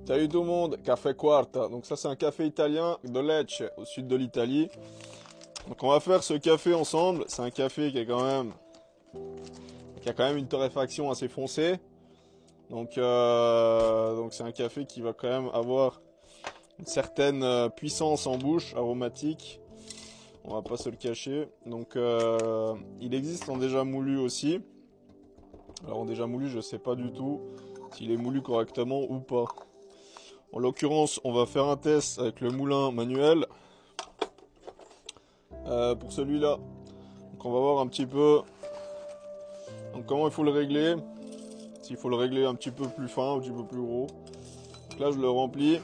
Salut tout le monde, Café Quarta. Donc ça c'est un café italien de Lecce, au sud de l'Italie. Donc on va faire ce café ensemble. C'est un café qui a quand même une torréfaction assez foncée. Donc c'est un café qui va quand même avoir une certaine puissance en bouche, aromatique. On va pas se le cacher. Il existe en déjà moulu aussi. Alors en déjà moulu, je sais pas du tout s'il est moulu correctement ou pas. En l'occurrence, on va faire un test avec le moulin manuel pour celui-là. Donc on va voir un petit peu comment il faut le régler. S'il faut le régler un petit peu plus fin, un petit peu plus gros. Donc là, je le remplis.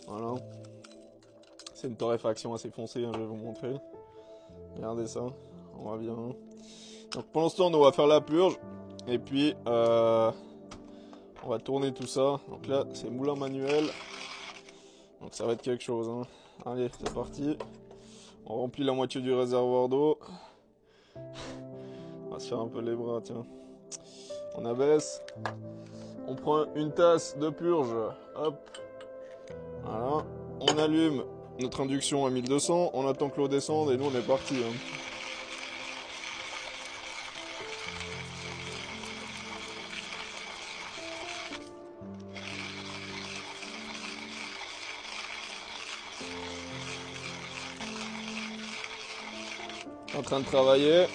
Voilà. C'est une torréfaction assez foncée, hein, je vais vous montrer. Regardez ça, on va bien. Donc pour l'instant, on va faire la purge. Et puis, on va tourner tout ça. Donc là, c'est moulin manuel. Donc ça va être quelque chose, hein. Allez, c'est parti. On remplit la moitié du réservoir d'eau. On va se faire un peu les bras, tiens. On abaisse. On prend une tasse de purge. Hop. Voilà. On allume notre induction à 1200. On attend que l'eau descende et nous on est parti, hein. En train de travailler.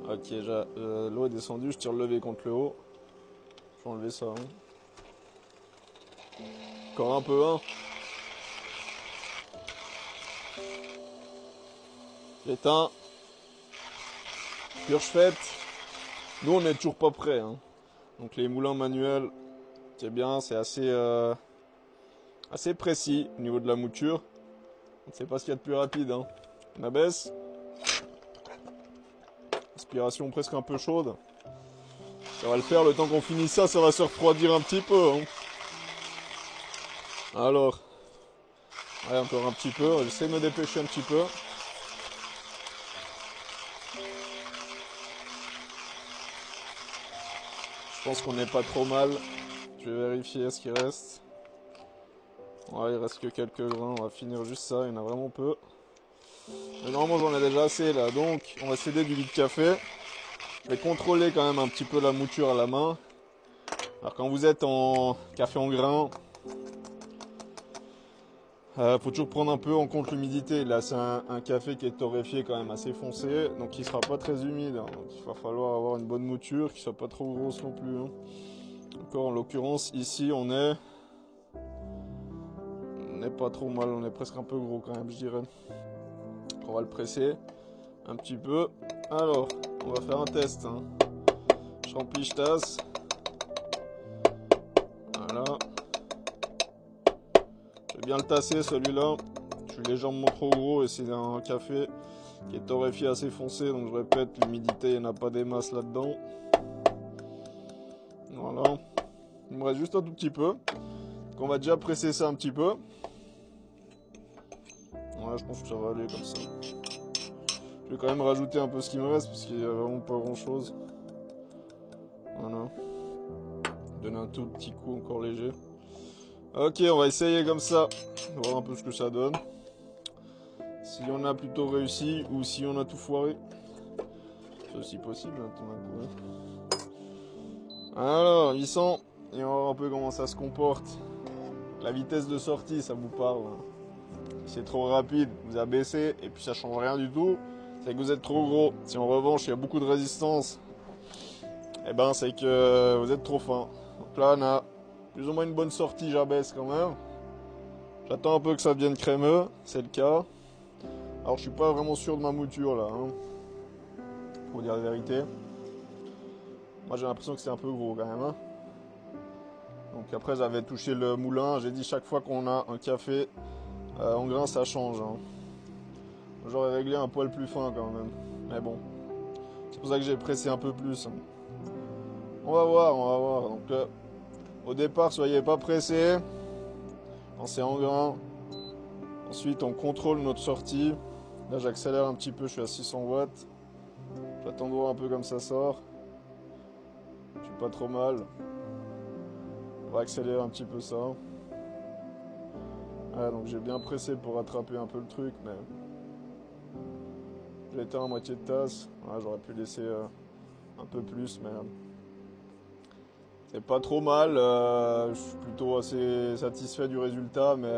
Ok, l'eau est descendue. Je tire le levier contre le haut. Je vais enlever ça, hein. Encore un peu, hein. J'éteins. Purge faite. Nous on est toujours pas prêts, hein. Donc les moulins manuels, c'est bien, c'est assez précis au niveau de la mouture. C'est pas ce qu'il y a de plus rapide, hein. On abaisse. Aspiration presque un peu chaude. Ça va le faire, le temps qu'on finisse ça, ça va se refroidir un petit peu, hein. Alors, ouais, encore un petit peu, j'essaie de me dépêcher un petit peu. Je pense qu'on n'est pas trop mal. Je vais vérifier ce qu'il reste. Ouais, il reste que quelques grains, on va finir juste ça, il y en a vraiment peu. Mais normalement j'en ai déjà assez là, donc on va s'aider du lit de café. Je vais contrôler quand même un petit peu la mouture à la main. Alors quand vous êtes en café en grains, faut toujours prendre un peu en compte l'humidité. Là c'est un café qui est torréfié quand même assez foncé, donc il sera pas très humide, hein. Donc il va falloir avoir une bonne mouture, qui soit pas trop grosse non plus, hein. Encore en l'occurrence ici on n'est pas trop mal, on est presque un peu gros quand même je dirais. On va le presser un petit peu. Alors on va faire un test, hein. Je remplis, je tasse. Voilà. Je vais bien le tasser celui-là. Je suis légèrement trop gros et c'est un café qui est torréfié assez foncé. Donc je répète, l'humidité, il n'y en a pas des masses là-dedans. Voilà. Il me reste juste un tout petit peu. Donc on va déjà presser ça un petit peu. Ouais, je pense que ça va aller comme ça. Je vais quand même rajouter un peu ce qui me reste parce qu'il n'y a vraiment pas grand-chose. Voilà. Donner un tout petit coup encore léger. Ok, on va essayer comme ça. Voir un peu ce que ça donne. Si on a plutôt réussi ou si on a tout foiré. C'est aussi possible, hein, tout d'un coup. Alors, 800. Et on va voir un peu comment ça se comporte. La vitesse de sortie, ça vous parle, hein. Si c'est trop rapide, vous abaissez et puis ça change rien du tout. C'est que vous êtes trop gros. Si en revanche, il y a beaucoup de résistance, eh ben c'est que vous êtes trop fin. Donc là, on a plus ou moins une bonne sortie, j'abaisse quand même. J'attends un peu que ça devienne crémeux, c'est le cas. Alors je suis pas vraiment sûr de ma mouture là, hein, pour dire la vérité. Moi j'ai l'impression que c'est un peu gros quand même, hein. Donc après j'avais touché le moulin, j'ai dit chaque fois qu'on a un café en grain ça change, hein. J'aurais réglé un poil plus fin quand même. Mais bon, c'est pour ça que j'ai pressé un peu plus, hein. On va voir, on va voir. Donc au départ soyez pas pressés. Quand c'est en grain. Ensuite on contrôle notre sortie. Là j'accélère un petit peu, je suis à 600 watts. J'attends de voir un peu comme ça sort. Je suis pas trop mal. On va accélérer un petit peu ça. Ah, donc j'ai bien pressé pour rattraper un peu le truc, mais j'ai été en moitié de tasse. Ah, j'aurais pu laisser un peu plus, mais c'est pas trop mal. Je suis plutôt assez satisfait du résultat, mais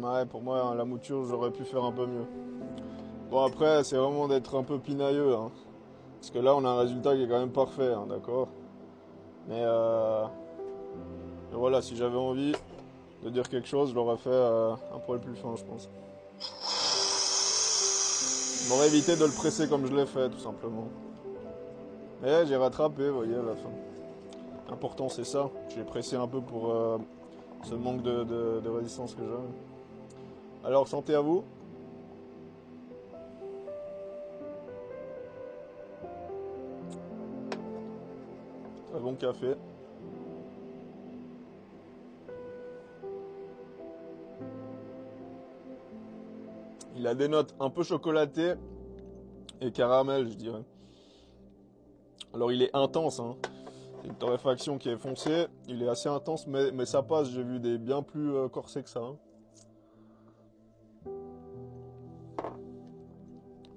ouais, pour moi, hein, la mouture, j'aurais pu faire un peu mieux. Bon, après, c'est vraiment d'être un peu pinailleux, hein, parce que là, on a un résultat qui est quand même parfait, hein, d'accord? Mais voilà, si j'avais envie de dire quelque chose, je l'aurais fait un poil plus fin, je pense. Je m'aurais évité de le presser comme je l'ai fait, tout simplement. Mais j'ai rattrapé, vous voyez, à la fin. L'important, c'est ça. J'ai pressé un peu pour ce manque de résistance que j'ai. Alors, santé à vous. Très bon café. Il a des notes un peu chocolatées et caramel, je dirais. Alors, il est intense, hein. C'est une torréfaction qui est foncée. Il est assez intense, mais ça passe. J'ai vu des bien plus corsés que ça, hein.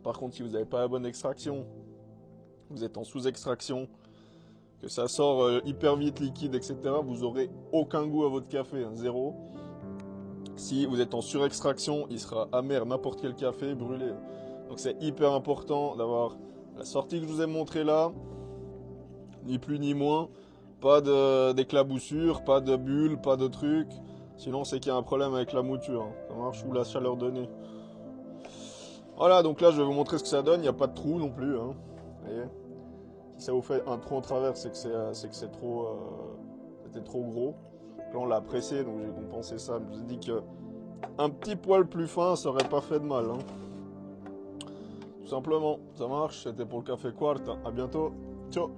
Par contre, si vous n'avez pas la bonne extraction, vous êtes en sous-extraction, que ça sort hyper vite liquide, etc., vous aurez aucun goût à votre café, hein, zéro. Si vous êtes en surextraction, il sera amer n'importe quel café, brûlé. Donc c'est hyper important d'avoir la sortie que je vous ai montrée là, ni plus ni moins. Pas d'éclaboussure, pas de bulles, pas de trucs. Sinon c'est qu'il y a un problème avec la mouture, hein. Ça marche ou la chaleur donnée. Voilà, donc là je vais vous montrer ce que ça donne. Il n'y a pas de trou non plus, hein. Vous voyez, si ça vous fait un trou en travers, c'est que c'est trop, c'était trop gros. Là on l'a pressé, donc j'ai compensé ça. Je vous ai dit que un petit poil plus fin, ça aurait pas fait de mal, hein. Tout simplement, ça marche. C'était pour le café Quart. À bientôt. Ciao.